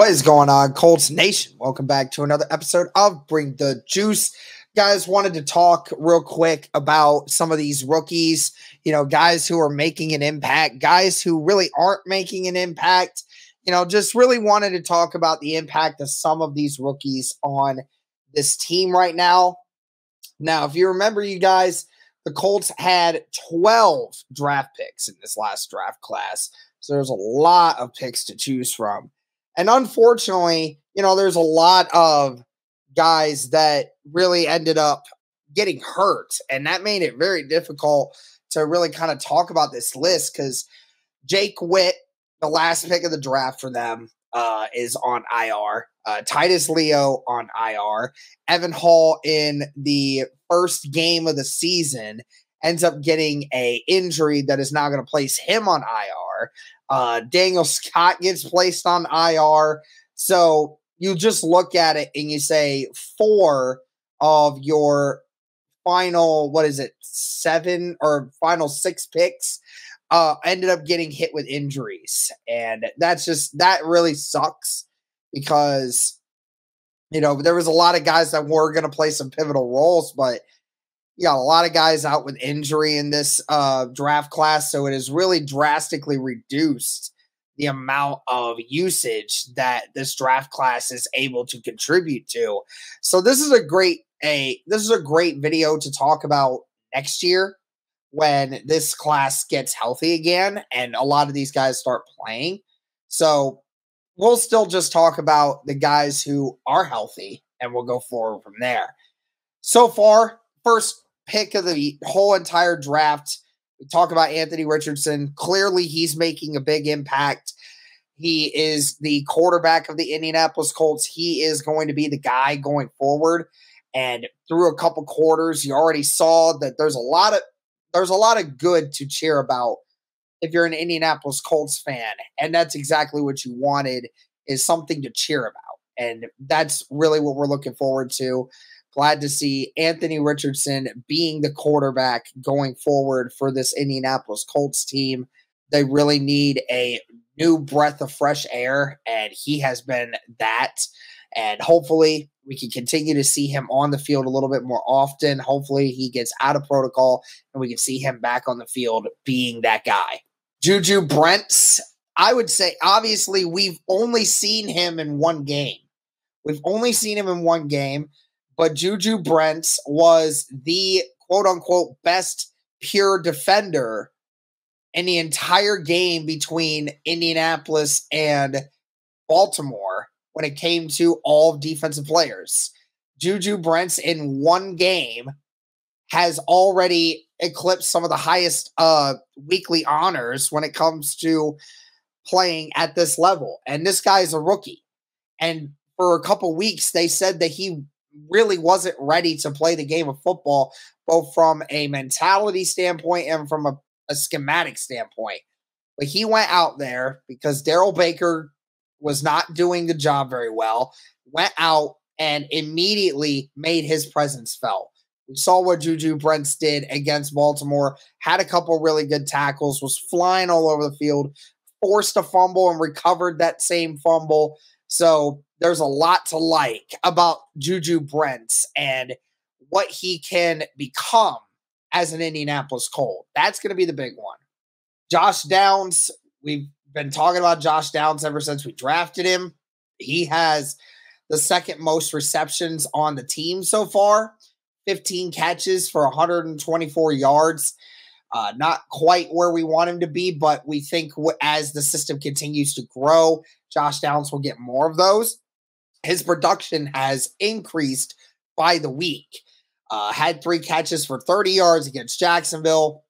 What is going on, Colts Nation? Welcome back to another episode of Bring the Juice. Guys, wanted to talk real quick about some of these rookies, guys who are making an impact, guys who really aren't making an impact. Just really wanted to talk about the impact of some of these rookies on this team right now. Now, if you remember, you guys, the Colts had 12 draft picks in this last draft class. So there's a lot of picks to choose from. And unfortunately, there's a lot of guys that really ended up getting hurt. And that made it very difficult to really kind of talk about this list because Jake Witt, the last pick of the draft for them, is on IR. Titus Leo on IR. Evan Hall in the first game of the season ends up getting an injury that is now going to place him on IR. Daniel Scott gets placed on IR. So you just look at it and you say 4 of your final, final 6 picks ended up getting hit with injuries. And that really sucks because, there was a lot of guys that were going to play some pivotal roles, but you got a lot of guys out with injury in this draft class, so it has really drastically reduced the amount of usage that this draft class is able to contribute to. So this is a great video to talk about next year when this class gets healthy again and a lot of these guys start playing. So we'll still just talk about the guys who are healthy and we'll go forward from there. So far, first pick of the whole entire draft. We talk about Anthony Richardson. Clearly, he's making a big impact. He is the quarterback of the Indianapolis Colts. He is going to be the guy going forward. And through a couple quarters, you already saw that there's a lot of good to cheer about if you're an Indianapolis Colts fan. And that's exactly what you wanted, is something to cheer about. And that's really what we're looking forward to. Glad to see Anthony Richardson being the quarterback going forward for this Indianapolis Colts team. They really need a new breath of fresh air, and he has been that. And hopefully we can continue to see him on the field a little bit more often. Hopefully he gets out of protocol and we can see him back on the field being that guy. Juju Brents, I would say, obviously, we've only seen him in one game. But Juju Brents was the quote-unquote best pure defender in the entire game between Indianapolis and Baltimore when it came to all defensive players. Juju Brents in one game has already eclipsed some of the highest weekly honors when it comes to playing at this level. And this guy is a rookie. And for a couple weeks, they said that he really wasn't ready to play the game of football, both from a mentality standpoint and from a schematic standpoint. But he went out there because Darryl Baker was not doing the job very well, went out and immediately made his presence felt. We saw what Juju Brents did against Baltimore, had a couple really good tackles, was flying all over the field, forced a fumble and recovered that same fumble. So there's a lot to like about Juju Brents and what he can become as an Indianapolis Colt. That's going to be the big one. Josh Downs, we've been talking about Josh Downs ever since we drafted him. He has the second most receptions on the team so far, 15 catches for 124 yards. Not quite where we want him to be, but we think as the system continues to grow, Josh Downs will get more of those. His production has increased by the week. Had 3 catches for 30 yards against Jacksonville,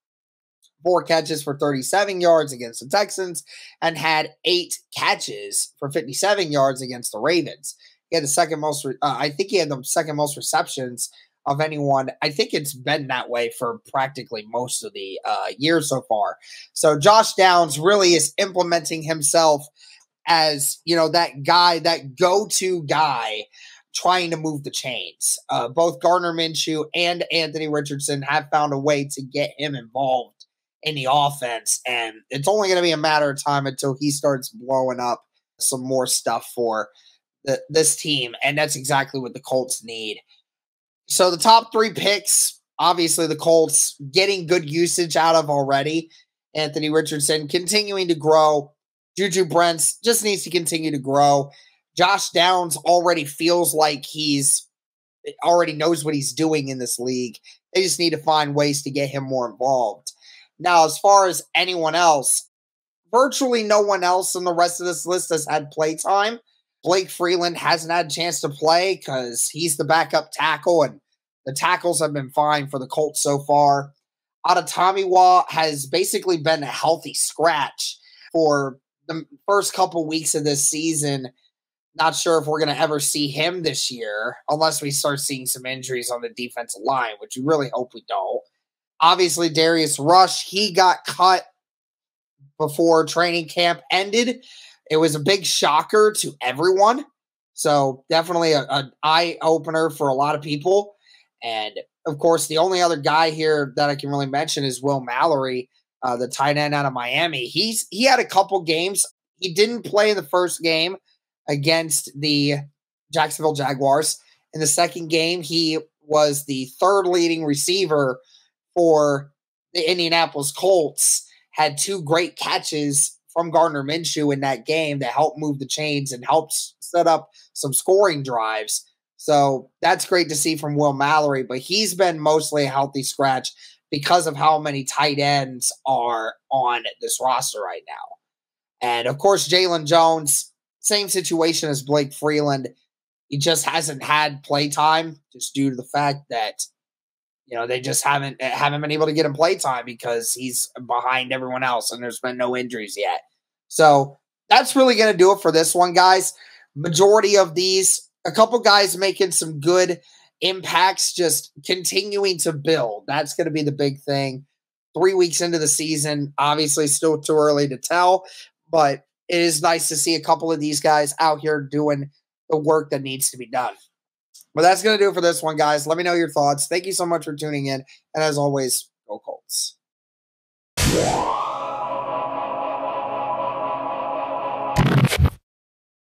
4 catches for 37 yards against the Texans, and had 8 catches for 57 yards against the Ravens. He had the second most, I think he had the second most receptions of anyone. I think it's been that way for practically most of the year so far. So Josh Downs really is implementing himself as, that guy, that go-to guy trying to move the chains. Both Gardner Minshew and Anthony Richardson have found a way to get him involved in the offense, and it's only going to be a matter of time until he starts blowing up some more stuff for this team, and that's exactly what the Colts need. So the top 3 picks, obviously the Colts getting good usage out of already. Anthony Richardson continuing to grow. Juju Brents just needs to continue to grow. Josh Downs already feels like he's already knows what he's doing in this league. They just need to find ways to get him more involved. Now, as far as anyone else, virtually no one else in the rest of this list has had play time. Blake Freeland hasn't had a chance to play because he's the backup tackle, and the tackles have been fine for the Colts so far. Adetomiwa has basically been a healthy scratch for the first couple weeks of this season. Not sure if we're going to ever see him this year, unless we start seeing some injuries on the defensive line, which we really hope we don't. Obviously, Darius Rush, he got cut before training camp ended. It was a big shocker to everyone. So definitely an eye-opener for a lot of people. And, of course, the only other guy here that I can really mention is Will Mallory, the tight end out of Miami. He had a couple games. He didn't play in the first game against the Jacksonville Jaguars. In the second game, he was the third leading receiver for the Indianapolis Colts, had 2 great catches from Gardner Minshew in that game that helped move the chains and helped set up some scoring drives. So that's great to see from Will Mallory, but he's been mostly a healthy scratch because of how many tight ends are on this roster right now. And, of course, Jalen Jones, same situation as Blake Freeland. He just hasn't had play time just due to the fact that, they just haven't been able to get him play time because he's behind everyone else and there's been no injuries yet. So that's really going to do it for this one, guys. Majority of these, a couple guys making some good impacts, just continuing to build. That's going to be the big thing. 3 weeks into the season, obviously still too early to tell, but it is nice to see a couple of these guys out here doing the work that needs to be done. But that's going to do it for this one, guys. Let me know your thoughts. Thank you so much for tuning in. And as always, go Colts.